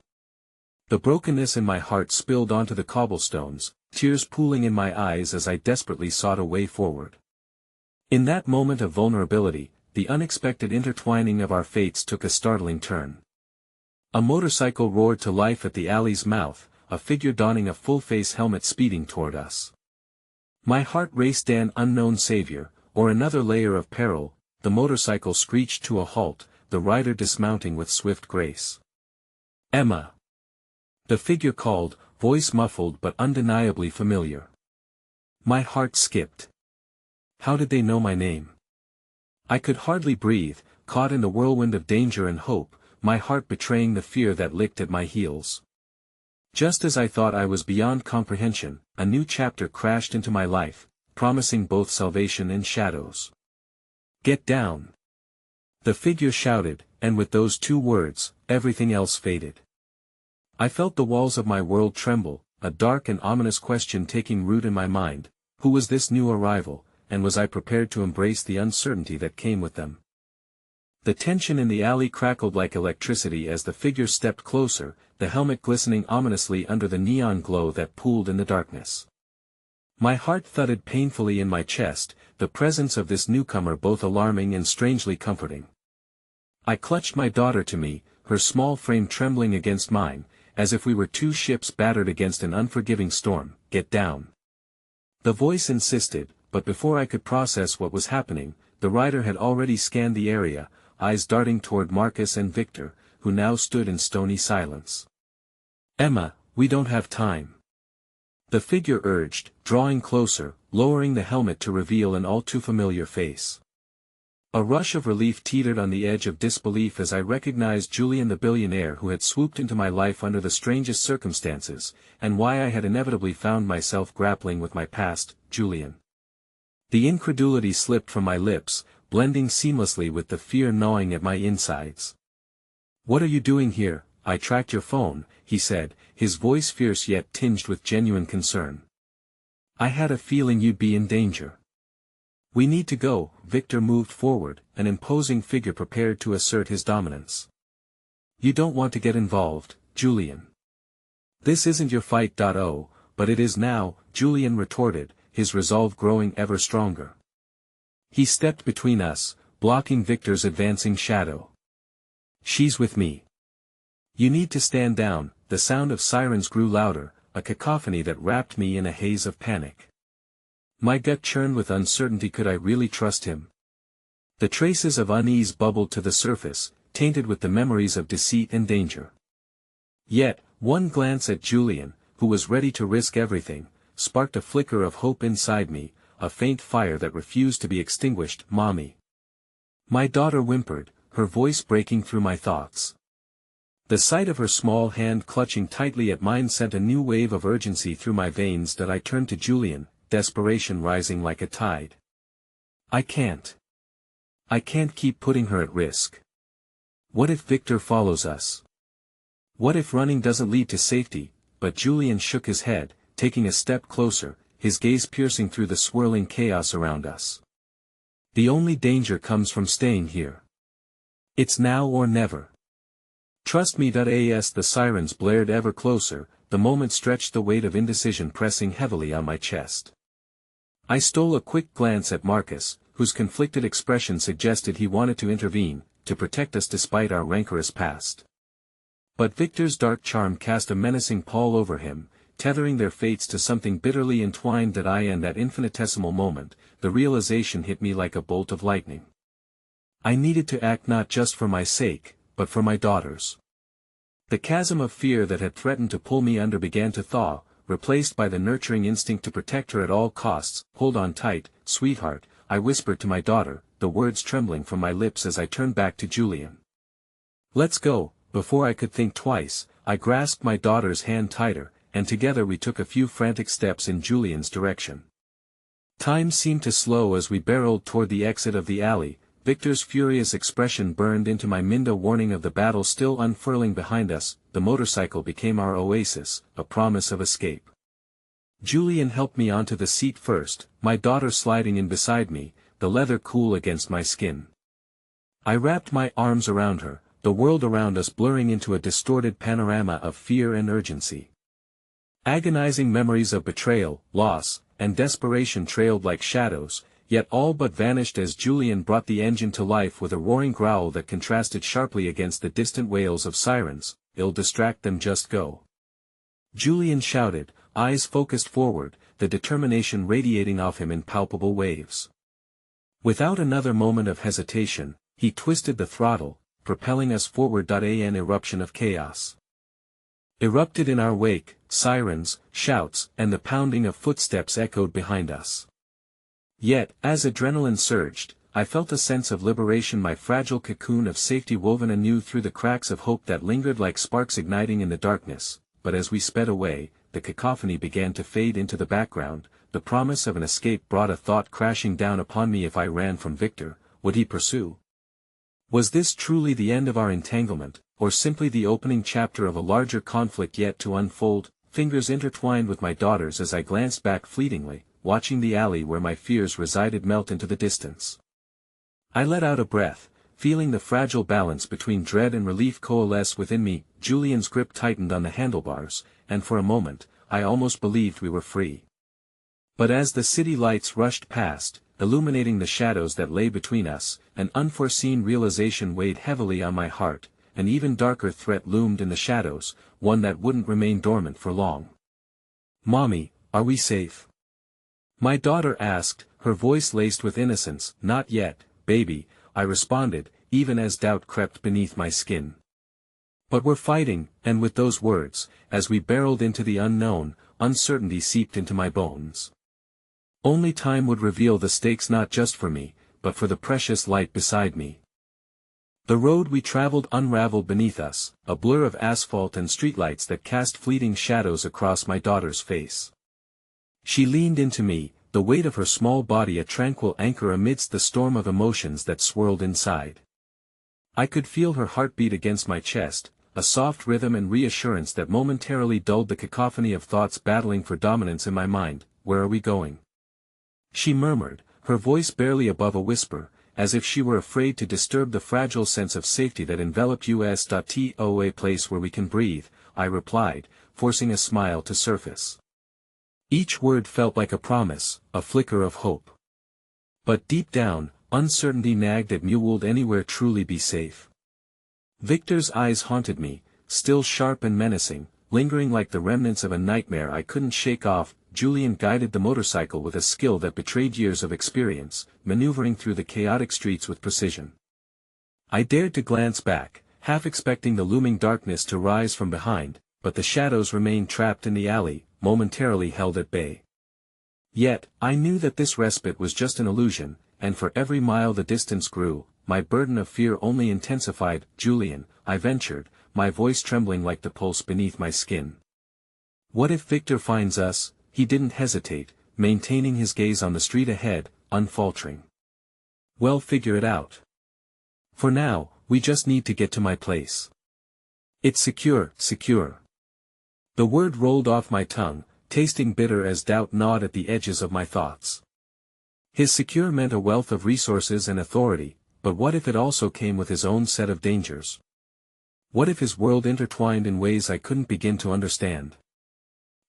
Speaker 1: The brokenness in my heart spilled onto the cobblestones, tears pooling in my eyes as I desperately sought a way forward. In that moment of vulnerability, the unexpected intertwining of our fates took a startling turn. A motorcycle roared to life at the alley's mouth, a figure donning a full-face helmet speeding toward us. My heart raced. An unknown savior, or another layer of peril. The motorcycle screeched to a halt, the rider dismounting with swift grace. Emma. The figure called, voice muffled but undeniably familiar. My heart skipped. How did they know my name? I could hardly breathe, caught in the whirlwind of danger and hope, my heart betraying the fear that licked at my heels. Just as I thought I was beyond comprehension, a new chapter crashed into my life, promising both salvation and shadows. Get down. The figure shouted, and with those two words, everything else faded. I felt the walls of my world tremble, a dark and ominous question taking root in my mind. Who was this new arrival, and was I prepared to embrace the uncertainty that came with them? The tension in the alley crackled like electricity as the figure stepped closer, the helmet glistening ominously under the neon glow that pooled in the darkness. My heart thudded painfully in my chest, the presence of this newcomer both alarming and strangely comforting. I clutched my daughter to me, her small frame trembling against mine, as if we were two ships battered against an unforgiving storm. Get down. The voice insisted, but before I could process what was happening, the rider had already scanned the area, eyes darting toward Marcus and Victor, who now stood in stony silence. Emma, we don't have time. The figure urged, drawing closer, lowering the helmet to reveal an all-too-familiar face. A rush of relief teetered on the edge of disbelief as I recognized Julian, the billionaire who had swooped into my life under the strangest circumstances, and why I had inevitably found myself grappling with my past. Julian. The incredulity slipped from my lips, blending seamlessly with the fear gnawing at my insides. What are you doing here? I tracked your phone, he said, his voice fierce yet tinged with genuine concern. I had a feeling you'd be in danger. We need to go. Victor moved forward, an imposing figure prepared to assert his dominance. You don't want to get involved, Julian. This isn't your fight. Oh, but it is now, Julian retorted, his resolve growing ever stronger. He stepped between us, blocking Victor's advancing shadow. She's with me. You need to stand down. The sound of sirens grew louder, a cacophony that wrapped me in a haze of panic. My gut churned with uncertainty. Could I really trust him? The traces of unease bubbled to the surface, tainted with the memories of deceit and danger. Yet, one glance at Julian, who was ready to risk everything, sparked a flicker of hope inside me, a faint fire that refused to be extinguished. Mommy. My daughter whimpered, her voice breaking through my thoughts. The sight of her small hand clutching tightly at mine sent a new wave of urgency through my veins. That I turned to Julian, desperation rising like a tide. I can't keep putting her at risk. What if Victor follows us? What if running doesn't lead to safety? But Julian shook his head, taking a step closer, his gaze piercing through the swirling chaos around us. The only danger comes from staying here. It's now or never. Trust me. As the sirens blared ever closer, the moment stretched, the weight of indecision pressing heavily on my chest. I stole a quick glance at Marcus, whose conflicted expression suggested he wanted to intervene, to protect us despite our rancorous past. But Victor's dark charm cast a menacing pall over him, tethering their fates to something bitterly entwined. In that infinitesimal moment, the realization hit me like a bolt of lightning. I needed to act, not just for my sake, but for my daughter's. The chasm of fear that had threatened to pull me under began to thaw, replaced by the nurturing instinct to protect her at all costs. Hold on tight, sweetheart, I whispered to my daughter, the words trembling from my lips as I turned back to Julian. Let's go. Before I could think twice, I grasped my daughter's hand tighter, and together we took a few frantic steps in Julian's direction. Time seemed to slow as we barreled toward the exit of the alley. Victor's furious expression burned into my mind, a warning of the battle still unfurling behind us. The motorcycle became our oasis, a promise of escape. Julian helped me onto the seat first, my daughter sliding in beside me, the leather cool against my skin. I wrapped my arms around her, the world around us blurring into a distorted panorama of fear and urgency. Agonizing memories of betrayal, loss, and desperation trailed like shadows, yet all but vanished as Julian brought the engine to life with a roaring growl that contrasted sharply against the distant wails of sirens. It'll distract them, just go. Julian shouted, eyes focused forward, the determination radiating off him in palpable waves. Without another moment of hesitation, he twisted the throttle, propelling us forward. An eruption of chaos erupted in our wake, sirens, shouts, and the pounding of footsteps echoed behind us. Yet, as adrenaline surged, I felt a sense of liberation, my fragile cocoon of safety woven anew through the cracks of hope that lingered like sparks igniting in the darkness. But as we sped away, the cacophony began to fade into the background. The promise of an escape brought a thought crashing down upon me. If I ran from Victor, would he pursue? Was this truly the end of our entanglement, or simply the opening chapter of a larger conflict yet to unfold? Fingers intertwined with my daughter's as I glanced back fleetingly, watching the alley where my fears resided melt into the distance. I let out a breath, feeling the fragile balance between dread and relief coalesce within me. Julian's grip tightened on the handlebars, and for a moment, I almost believed we were free. But as the city lights rushed past, illuminating the shadows that lay between us, an unforeseen realization weighed heavily on my heart. An even darker threat loomed in the shadows, one that wouldn't remain dormant for long. Mommy, are we safe? My daughter asked, her voice laced with innocence. Not yet, baby, I responded, even as doubt crept beneath my skin. But we're fighting, and with those words, as we barreled into the unknown, uncertainty seeped into my bones. Only time would reveal the stakes, not just for me, but for the precious light beside me. The road we traveled unraveled beneath us, a blur of asphalt and streetlights that cast fleeting shadows across my daughter's face. She leaned into me, the weight of her small body a tranquil anchor amidst the storm of emotions that swirled inside. I could feel her heartbeat against my chest, a soft rhythm and reassurance that momentarily dulled the cacophony of thoughts battling for dominance in my mind. Where are we going? She murmured, her voice barely above a whisper, as if she were afraid to disturb the fragile sense of safety that enveloped us. To a place where we can breathe, I replied, forcing a smile to surface. Each word felt like a promise, a flicker of hope. But deep down, uncertainty nagged at me. Would anywhere truly be safe? Victor's eyes haunted me, still sharp and menacing, lingering like the remnants of a nightmare I couldn't shake off. Julian guided the motorcycle with a skill that betrayed years of experience, maneuvering through the chaotic streets with precision. I dared to glance back, half expecting the looming darkness to rise from behind, but the shadows remained trapped in the alley, momentarily held at bay. Yet, I knew that this respite was just an illusion, and for every mile the distance grew, my burden of fear only intensified. Julian, I ventured, my voice trembling like the pulse beneath my skin. What if Victor finds us? He didn't hesitate, maintaining his gaze on the street ahead, unfaltering. Well, figure it out. For now, we just need to get to my place. It's secure, secure. The word rolled off my tongue, tasting bitter as doubt gnawed at the edges of my thoughts. His secure meant a wealth of resources and authority, but what if it also came with his own set of dangers? What if his world intertwined in ways I couldn't begin to understand?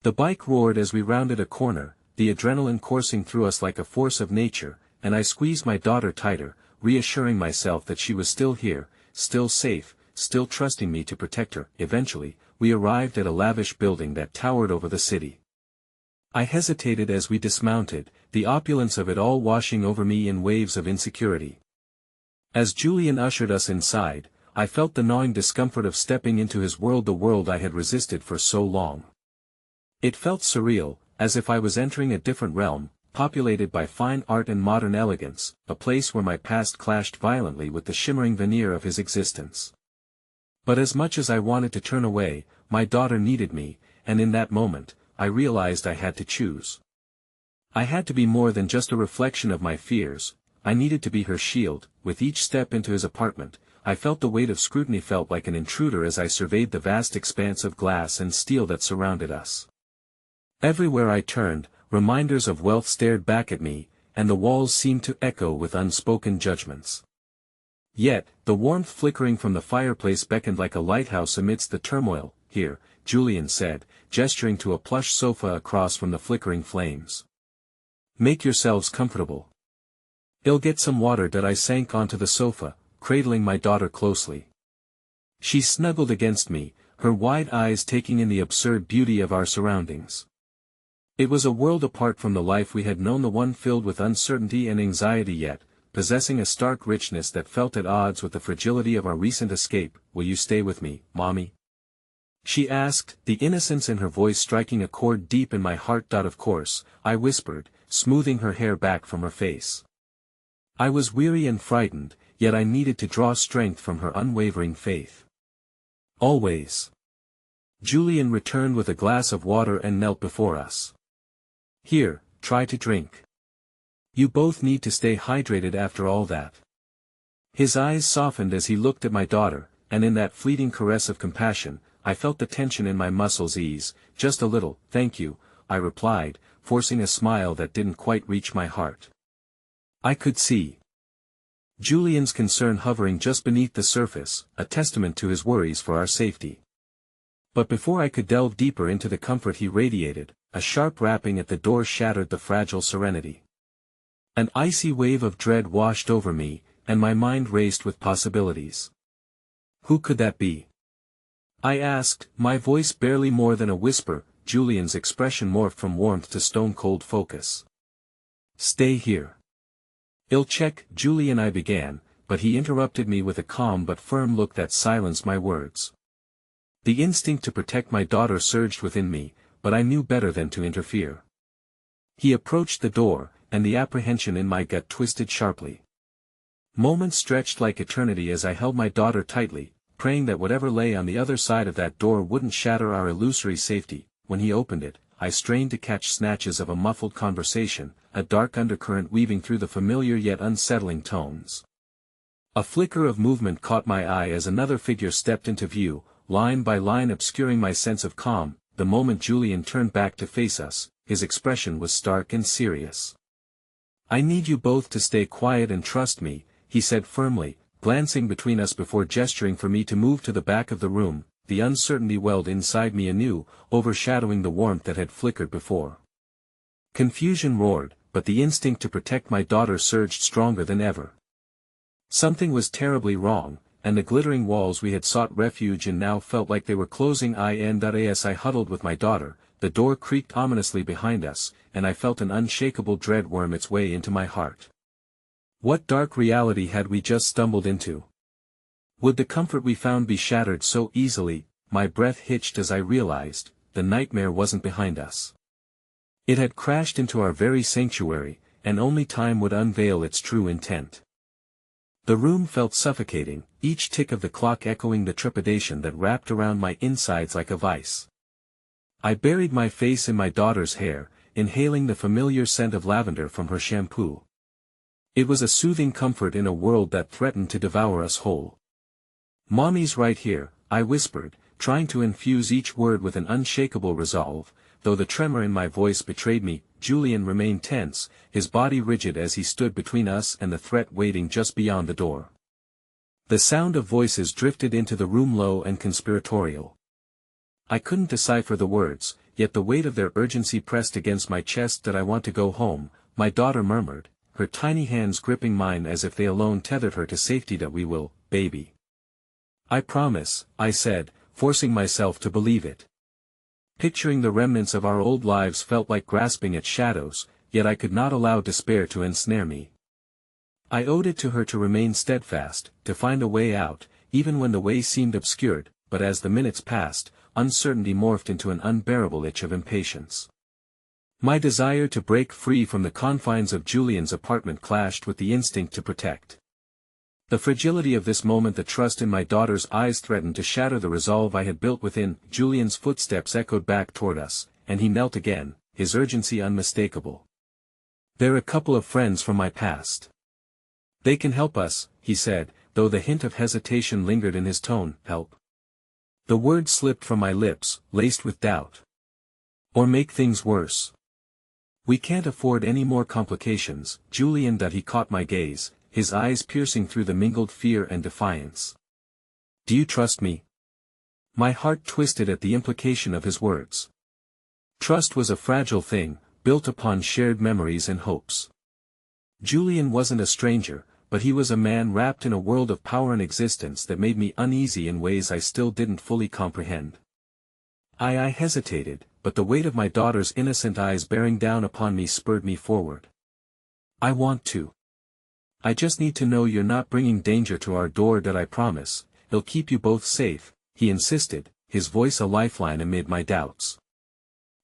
Speaker 1: The bike roared as we rounded a corner, the adrenaline coursing through us like a force of nature, and I squeezed my daughter tighter, reassuring myself that she was still here, still safe, still trusting me to protect her. Eventually, we arrived at a lavish building that towered over the city. I hesitated as we dismounted, the opulence of it all washing over me in waves of insecurity. As Julian ushered us inside, I felt the gnawing discomfort of stepping into his world, the world I had resisted for so long. It felt surreal, as if I was entering a different realm, populated by fine art and modern elegance, a place where my past clashed violently with the shimmering veneer of his existence. But as much as I wanted to turn away, my daughter needed me, and in that moment, I realized I had to choose. I had to be more than just a reflection of my fears, I needed to be her shield. With each step into his apartment, I felt the weight of scrutiny, felt like an intruder as I surveyed the vast expanse of glass and steel that surrounded us. Everywhere I turned, reminders of wealth stared back at me, and the walls seemed to echo with unspoken judgments. Yet, the warmth flickering from the fireplace beckoned like a lighthouse amidst the turmoil. Here, Julian said, gesturing to a plush sofa across from the flickering flames. Make yourselves comfortable. I'll get some water. I sank onto the sofa, cradling my daughter closely. She snuggled against me, her wide eyes taking in the absurd beauty of our surroundings. It was a world apart from the life we had known, the one filled with uncertainty and anxiety, yet possessing a stark richness that felt at odds with the fragility of our recent escape. Will you stay with me, Mommy? She asked, the innocence in her voice striking a chord deep in my heart. Of course, I whispered, smoothing her hair back from her face. I was weary and frightened, yet I needed to draw strength from her unwavering faith. Always. Julian returned with a glass of water and knelt before us. Here, try to drink. You both need to stay hydrated after all that. His eyes softened as he looked at my daughter, and in that fleeting caress of compassion, I felt the tension in my muscles ease. Just a little, thank you, I replied, forcing a smile that didn't quite reach my heart. I could see Julian's concern hovering just beneath the surface, a testament to his worries for our safety. But before I could delve deeper into the comfort he radiated, a sharp rapping at the door shattered the fragile serenity. An icy wave of dread washed over me, and my mind raced with possibilities. Who could that be? I asked, my voice barely more than a whisper. Julian's expression morphed from warmth to stone-cold focus. Stay here. I'll check. Julian, I began, but he interrupted me with a calm but firm look that silenced my words. The instinct to protect my daughter surged within me, but I knew better than to interfere. He approached the door, and the apprehension in my gut twisted sharply. Moments stretched like eternity as I held my daughter tightly, praying that whatever lay on the other side of that door wouldn't shatter our illusory safety. When he opened it, I strained to catch snatches of a muffled conversation, a dark undercurrent weaving through the familiar yet unsettling tones. A flicker of movement caught my eye as another figure stepped into view, line by line obscuring my sense of calm. The moment Julian turned back to face us, his expression was stark and serious. I need you both to stay quiet and trust me, he said firmly, glancing between us before gesturing for me to move to the back of the room. The uncertainty welled inside me anew, overshadowing the warmth that had flickered before. Confusion roared, but the instinct to protect my daughter surged stronger than ever. Something was terribly wrong, and the glittering walls we had sought refuge in now felt like they were closing in. As I huddled with my daughter, the door creaked ominously behind us, and I felt an unshakable dread worm its way into my heart. What dark reality had we just stumbled into? Would the comfort we found be shattered so easily? My breath hitched as I realized, the nightmare wasn't behind us. It had crashed into our very sanctuary, and only time would unveil its true intent. The room felt suffocating, each tick of the clock echoing the trepidation that wrapped around my insides like a vice. I buried my face in my daughter's hair, inhaling the familiar scent of lavender from her shampoo. It was a soothing comfort in a world that threatened to devour us whole. "Mommy's right here," I whispered, trying to infuse each word with an unshakable resolve, though the tremor in my voice betrayed me. Julian remained tense, his body rigid as he stood between us and the threat waiting just beyond the door. The sound of voices drifted into the room, low and conspiratorial. I couldn't decipher the words, yet the weight of their urgency pressed against my chest. "That I want to go home," my daughter murmured, her tiny hands gripping mine as if they alone tethered her to safety. "That we will, baby." "I promise," I said, forcing myself to believe it. Picturing the remnants of our old lives felt like grasping at shadows, yet I could not allow despair to ensnare me. I owed it to her to remain steadfast, to find a way out, even when the way seemed obscured, but as the minutes passed, uncertainty morphed into an unbearable itch of impatience. My desire to break free from the confines of Julian's apartment clashed with the instinct to protect. The fragility of this moment, the trust in my daughter's eyes threatened to shatter the resolve I had built within. Julian's footsteps echoed back toward us, and he knelt again, his urgency unmistakable. "They're a couple of friends from my past. They can help us," he said, though the hint of hesitation lingered in his tone. "Help?" The word slipped from my lips, laced with doubt. "Or make things worse. We can't afford any more complications, Julian." He caught my gaze, his eyes piercing through the mingled fear and defiance. "Do you trust me?" My heart twisted at the implication of his words. Trust was a fragile thing, built upon shared memories and hopes. Julian wasn't a stranger, but he was a man wrapped in a world of power and existence that made me uneasy in ways I still didn't fully comprehend. I hesitated, but the weight of my daughter's innocent eyes bearing down upon me spurred me forward. "I want to. I just need to know you're not bringing danger to our door." "I promise, he'll keep you both safe," he insisted, his voice a lifeline amid my doubts.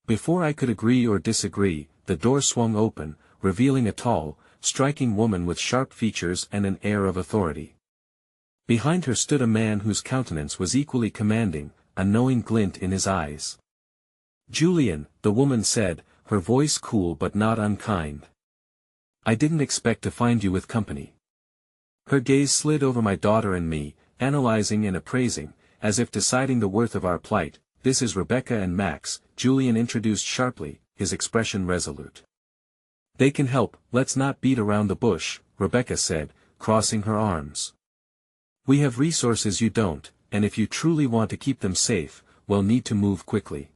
Speaker 1: Before I could agree or disagree, the door swung open, revealing a tall, striking woman with sharp features and an air of authority. Behind her stood a man whose countenance was equally commanding, a knowing glint in his eyes. "Julian," the woman said, her voice cool but not unkind. "I didn't expect to find you with company." Her gaze slid over my daughter and me, analyzing and appraising, as if deciding the worth of our plight. "This is Rebecca and Max," Julian introduced sharply, his expression resolute. "They can help." "Let's not beat around the bush," Rebecca said, crossing her arms. "We have resources you don't, and if you truly want to keep them safe, we'll need to move quickly."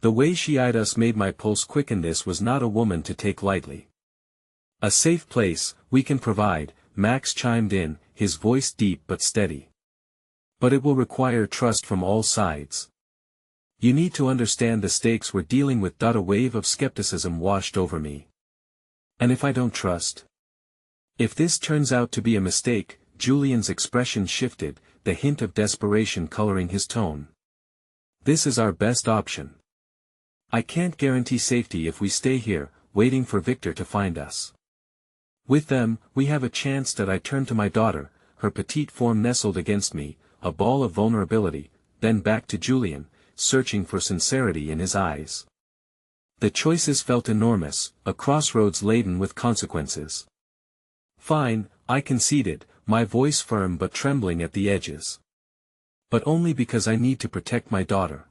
Speaker 1: The way she eyed us made my pulse quicken. This was not a woman to take lightly. "A safe place, we can provide," Max chimed in, his voice deep but steady. "But it will require trust from all sides. You need to understand the stakes we're dealing with." A wave of skepticism washed over me. "And if I don't trust? If this turns out to be a mistake?" Julian's expression shifted, the hint of desperation coloring his tone. "This is our best option. I can't guarantee safety if we stay here, waiting for Victor to find us. With them, we have a chance." I turned to my daughter, her petite form nestled against me, a ball of vulnerability, then back to Julian, searching for sincerity in his eyes. The choices felt enormous, a crossroads laden with consequences. "Fine," I conceded, my voice firm but trembling at the edges. "But only because I need to protect my daughter."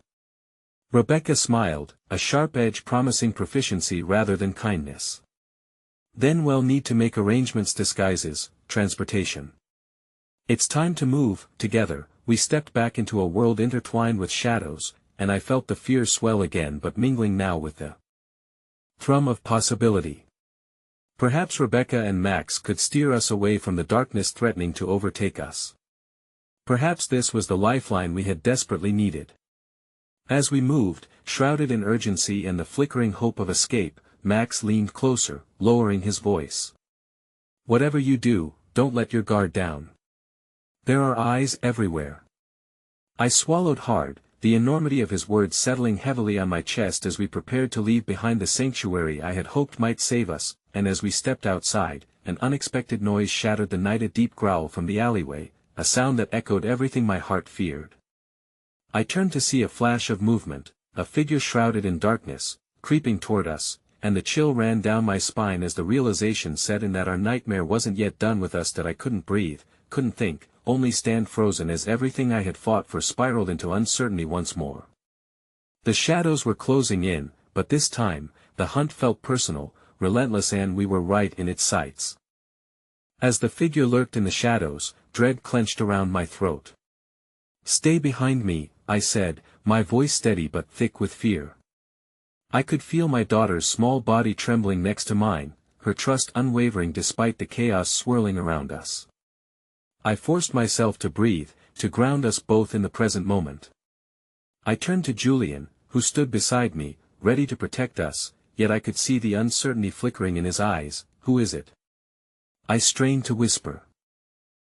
Speaker 1: Rebecca smiled, a sharp edge promising proficiency rather than kindness. Then we'll need to make arrangements, disguises, transportation. It's time to move. Together, we stepped back into a world intertwined with shadows, and I felt the fear swell again, but mingling now with the thrum of possibility. Perhaps Rebecca and Max could steer us away from the darkness threatening to overtake us. Perhaps this was the lifeline we had desperately needed. As we moved, shrouded in urgency and the flickering hope of escape, Max leaned closer, lowering his voice. Whatever you do, don't let your guard down. There are eyes everywhere. I swallowed hard, the enormity of his words settling heavily on my chest as we prepared to leave behind the sanctuary I had hoped might save us, and as we stepped outside, an unexpected noise shattered the night, a deep growl from the alleyway, a sound that echoed everything my heart feared. I turned to see a flash of movement, a figure shrouded in darkness, creeping toward us, and the chill ran down my spine as the realization set in that our nightmare wasn't yet done with us, that I couldn't breathe, couldn't think, only stand frozen as everything I had fought for spiraled into uncertainty once more. The shadows were closing in, but this time, the hunt felt personal, relentless, and we were right in its sights. As the figure lurked in the shadows, dread clenched around my throat. "Stay behind me," I said, my voice steady but thick with fear. I could feel my daughter's small body trembling next to mine, her trust unwavering despite the chaos swirling around us. I forced myself to breathe, to ground us both in the present moment. I turned to Julian, who stood beside me, ready to protect us, yet I could see the uncertainty flickering in his eyes. "Who is it?" I strained to whisper.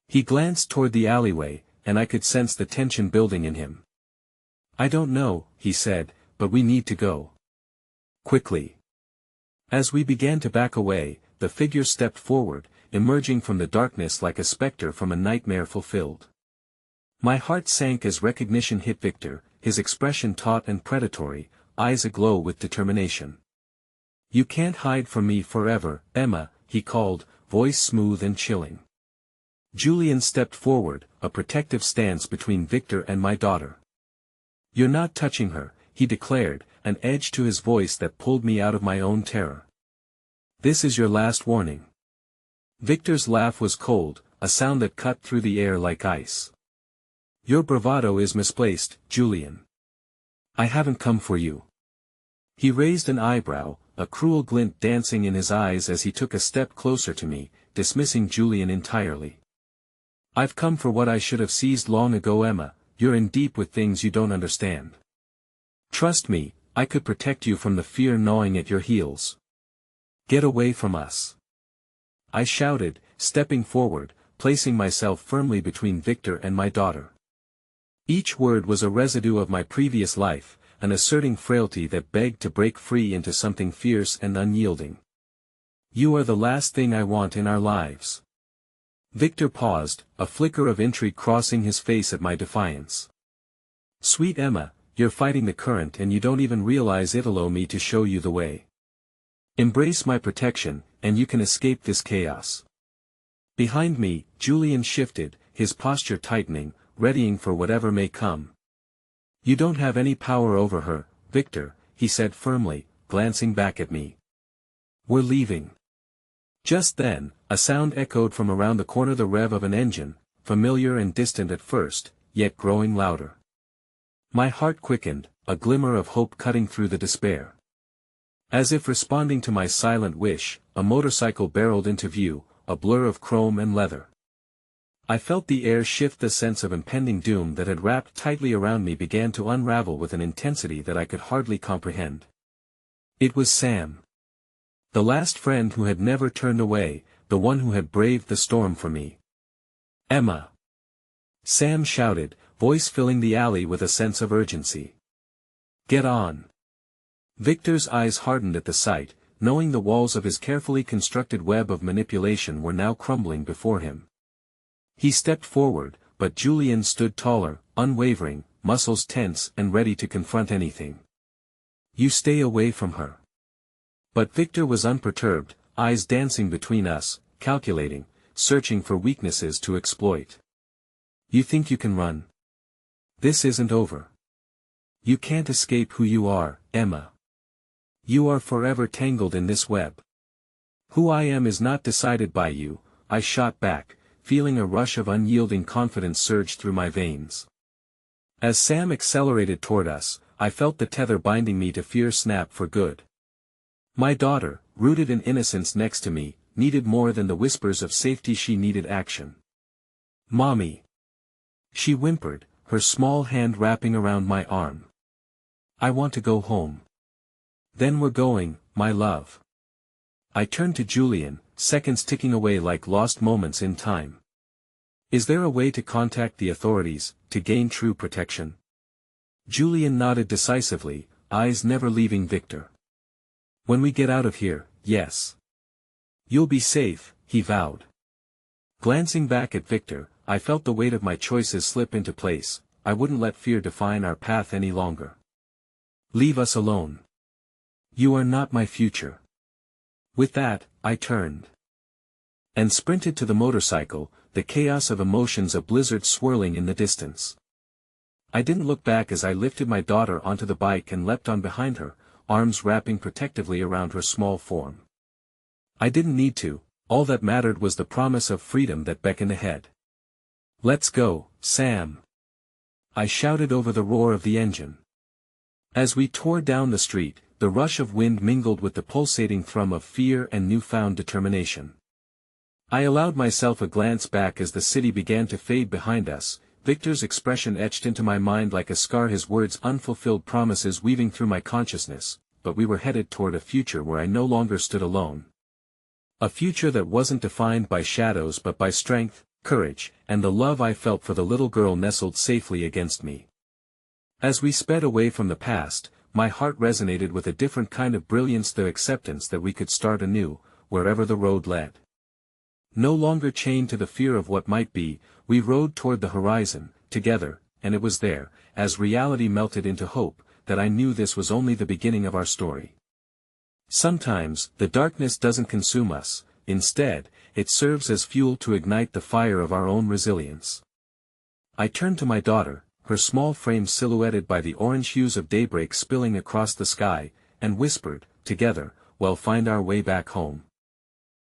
Speaker 1: He glanced toward the alleyway, and I could sense the tension building in him. "I don't know," he said, "but we need to go. Quickly." As we began to back away, the figure stepped forward, emerging from the darkness like a specter from a nightmare fulfilled. My heart sank as recognition hit Victor, his expression taut and predatory, eyes aglow with determination. "You can't hide from me forever, Emma," he called, voice smooth and chilling. Julian stepped forward, a protective stance between Victor and my daughter. "You're not touching her," he declared, an edge to his voice that pulled me out of my own terror. "This is your last warning." Victor's laugh was cold, a sound that cut through the air like ice. "Your bravado is misplaced, Julian. I haven't come for you." He raised an eyebrow, a cruel glint dancing in his eyes as he took a step closer to me, dismissing Julian entirely. "I've come for what I should have seized long ago, Emma. You're in deep with things you don't understand. Trust me, I could protect you from the fear gnawing at your heels. Get away from us," I shouted, stepping forward, placing myself firmly between Victor and my daughter. Each word was a residue of my previous life, an asserting frailty that begged to break free into something fierce and unyielding. "You are the last thing I want in our lives." Victor paused, a flicker of intrigue crossing his face at my defiance. "Sweet Emma, you're fighting the current and you don't even realize it. Allow me to show you the way. Embrace my protection, and you can escape this chaos." Behind me, Julian shifted, his posture tightening, readying for whatever may come. "You don't have any power over her, Victor," he said firmly, glancing back at me. "We're leaving." Just then, a sound echoed from around the corner, the rev of an engine, familiar and distant at first, yet growing louder. My heart quickened, a glimmer of hope cutting through the despair. As if responding to my silent wish, a motorcycle barreled into view, a blur of chrome and leather. I felt the air shift, the sense of impending doom that had wrapped tightly around me began to unravel with an intensity that I could hardly comprehend. It was Sam. The last friend who had never turned away, the one who had braved the storm for me. "Emma!" Sam shouted, voice filling the alley with a sense of urgency. "Get on!" Victor's eyes hardened at the sight, knowing the walls of his carefully constructed web of manipulation were now crumbling before him. He stepped forward, but Julian stood taller, unwavering, muscles tense and ready to confront anything. "You stay away from her." But Victor was unperturbed, eyes dancing between us, calculating, searching for weaknesses to exploit. "You think you can run? This isn't over. You can't escape who you are, Emma. You are forever tangled in this web." Who I am is not decided by you, I shot back, feeling a rush of unyielding confidence surge through my veins. As Sam accelerated toward us, I felt the tether binding me to fear snap for good. My daughter, rooted in innocence next to me, needed more than the whispers of safety, she needed action. "Mommy," she whimpered, her small hand wrapping around my arm. "I want to go home." "Then we're going, my love." I turned to Julian, seconds ticking away like lost moments in time. "Is there a way to contact the authorities, to gain true protection?" Julian nodded decisively, eyes never leaving Victor. "When we get out of here, yes. You'll be safe," he vowed. Glancing back at Victor, I felt the weight of my choices slip into place. I wouldn't let fear define our path any longer. "Leave us alone. You are not my future." With that, I turned and sprinted to the motorcycle, the chaos of emotions a blizzard swirling in the distance. I didn't look back as I lifted my daughter onto the bike and leapt on behind her, arms wrapping protectively around her small form. I didn't need to, all that mattered was the promise of freedom that beckoned ahead. "Let's go, Sam," I shouted over the roar of the engine. As we tore down the street, the rush of wind mingled with the pulsating thrum of fear and newfound determination. I allowed myself a glance back as the city began to fade behind us, Victor's expression etched into my mind like a scar, his words unfulfilled promises weaving through my consciousness, but we were headed toward a future where I no longer stood alone. A future that wasn't defined by shadows but by strength, courage, and the love I felt for the little girl nestled safely against me. As we sped away from the past, my heart resonated with a different kind of brilliance, the acceptance that we could start anew, wherever the road led. No longer chained to the fear of what might be, we rode toward the horizon, together, and it was there, as reality melted into hope, that I knew this was only the beginning of our story. Sometimes, the darkness doesn't consume us, instead, it serves as fuel to ignite the fire of our own resilience. I turned to my daughter, her small frame silhouetted by the orange hues of daybreak spilling across the sky, and whispered, "Together, we'll find our way back home."